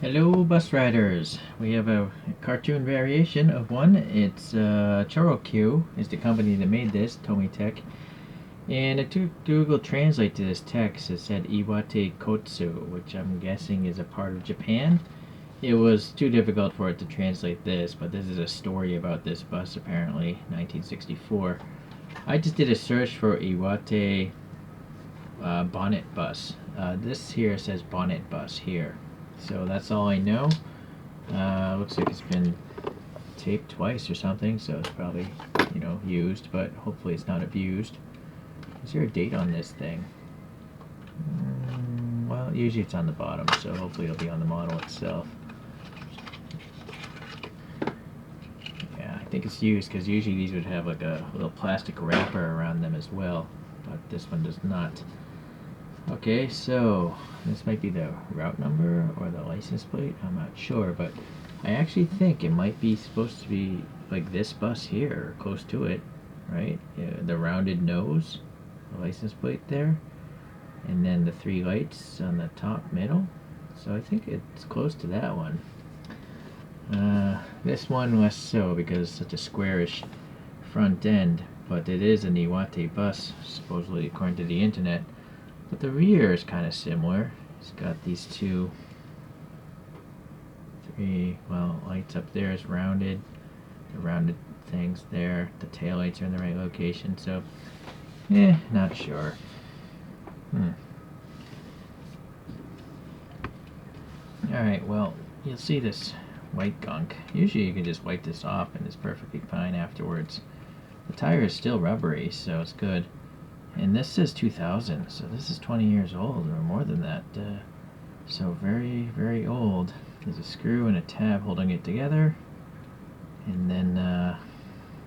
Hello, bus riders. We have a cartoon variation of one. It's Choro-Q is the company that made this, Tomy Tech. And it took Google Translate to this text. It said Iwate Kotsu, which I'm guessing is a part of Japan. It was too difficult for it to translate this, but this is a story about this bus apparently, 1964. I just did a search for Iwate Bonnet bus. This here says Bonnet bus here. So that's all I know. Looks like it's been taped twice or something, so it's probably, used, but hopefully it's not abused. Is there a date on this thing? Well, usually it's on the bottom, so hopefully it'll be on the model itself. Yeah, I think it's used because usually these would have like a little plastic wrapper around them as well, but this one does not. Okay, so this might be the route number or the license plate. I'm not sure, but I actually think it might be supposed to be like this bus here, or close to it, right? Yeah, the rounded nose, the license plate there, and then the three lights on the top middle. So I think it's close to that one. This one less so because it's such a squarish front end, but it is an Iwate bus, supposedly according to the internet. But the rear is kind of similar. It's got these lights up there is rounded. The rounded things there. The taillights are in the right location. So, not sure. Alright, well, you'll see this white gunk. Usually you can just wipe this off and it's perfectly fine afterwards. The tire is still rubbery, so it's good. And this says 2000, so this is 20 years old or more than that. So very, very old. There's a screw and a tab holding it together. And then,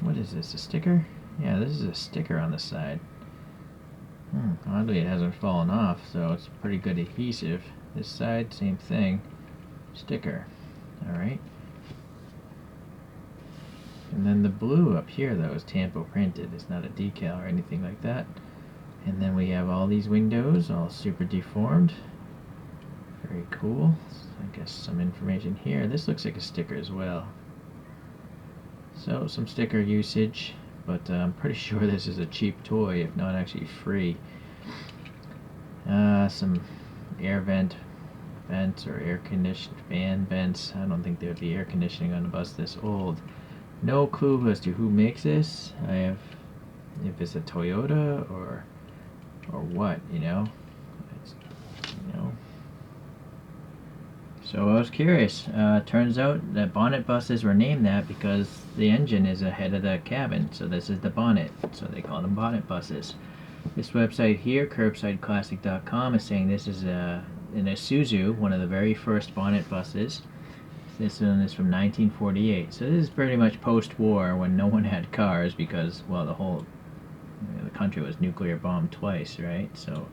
what is this, a sticker? Yeah, this is a sticker on the side. Oddly it hasn't fallen off, so it's pretty good adhesive. This side, same thing. Sticker. Alright. And then the blue up here, though, is tampo printed. It's not a decal or anything like that. And then we have all these windows, all super deformed. Very cool. I guess some information here. This looks like a sticker as well. So, some sticker usage, but I'm pretty sure this is a cheap toy, if not actually free. Some air vents or air conditioned fan vents. I don't think there would be air conditioning on a bus this old. No clue as to who makes this. If it's a Toyota or what, So I was curious. Turns out that Bonnet buses were named that because the engine is ahead of the cabin, so this is the Bonnet, so they call them Bonnet buses. This website here, curbsideclassic.com, is saying this is an Isuzu, one of the very first Bonnet buses. This one is from 1948, so this is pretty much post-war when no one had cars because, well, the country was nuclear bombed twice, right? So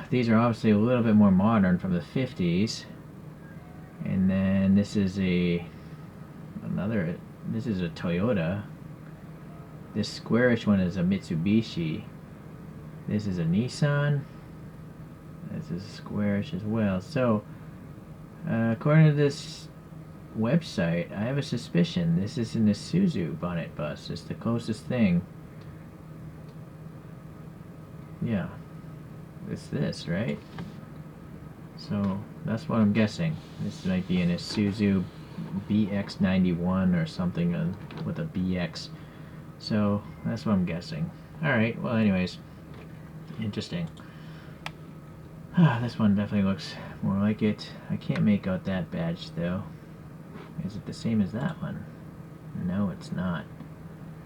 these are obviously a little bit more modern from the 50s. And then this is a Toyota. This squarish one is a Mitsubishi. This is a Nissan. This is squarish as well. So according to this website, I have a suspicion this is an Isuzu Bonnet bus. It's the closest thing. Yeah, it's this, right? So that's what I'm guessing. This might be an Isuzu BX91 or something with a BX. So that's what I'm guessing. Alright, well anyways, interesting. This one definitely looks more like it. I can't make out that badge though. Is it the same as that one? No, it's not.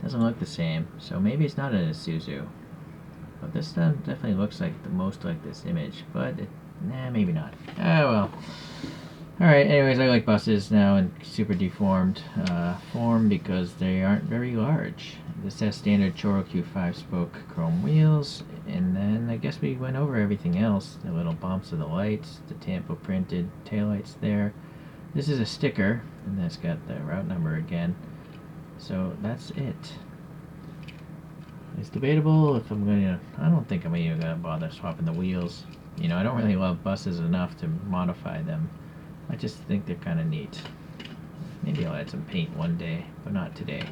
Doesn't look the same, so maybe it's not an Isuzu. But this definitely looks like the most like this image, but maybe not. Oh well. Alright, anyways, I like buses now in super deformed form because they aren't very large. This has standard Choro-Q 5-spoke chrome wheels, and then I guess we went over everything else. The little bumps of the lights, the tampo printed taillights there. This is a sticker, and that's got the route number again. So that's it. It's debatable if I don't think I'm even gonna bother swapping the wheels. You know, I don't really love buses enough to modify them. I just think they're kind of neat. Maybe I'll add some paint one day, but not today.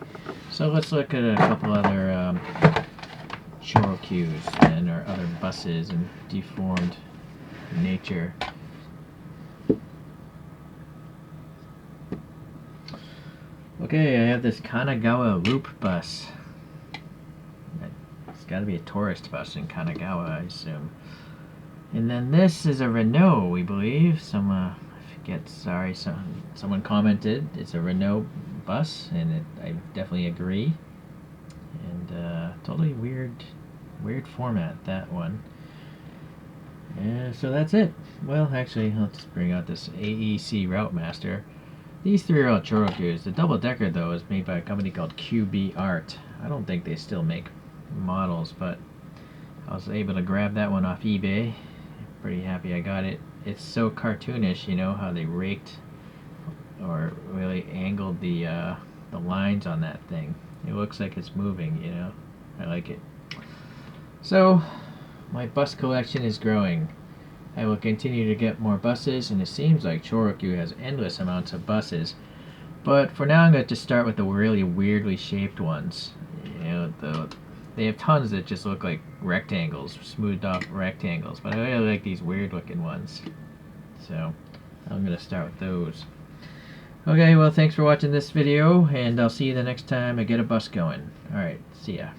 So let's look at a couple other Choro-Qs and our other buses and deformed nature. Okay, I have this Kanagawa loop bus. It's got to be a tourist bus in Kanagawa, I assume. And then this is a Renault, we believe. I forget, sorry, someone commented it's a Renault bus, and I definitely agree. And totally weird format, that one. And so that's it. Well, actually, I'll just bring out this AEC Route Master. These three are all ChoroQs. The double decker, though, is made by a company called QB Art. I don't think they still make models, but I was able to grab that one off eBay. Pretty happy I got it. It's so cartoonish, you know, how they raked or really angled the lines on that thing. It looks like it's moving, you know. I like it. So, my bus collection is growing. I will continue to get more buses, and it seems like ChoroQ has endless amounts of buses. But for now, I'm going to just start with the really weirdly shaped ones. You know, they have tons that just look like rectangles, smoothed off rectangles. But I really like these weird looking ones. So, I'm going to start with those. Okay, well, thanks for watching this video, and I'll see you the next time I get a bus going. Alright, see ya.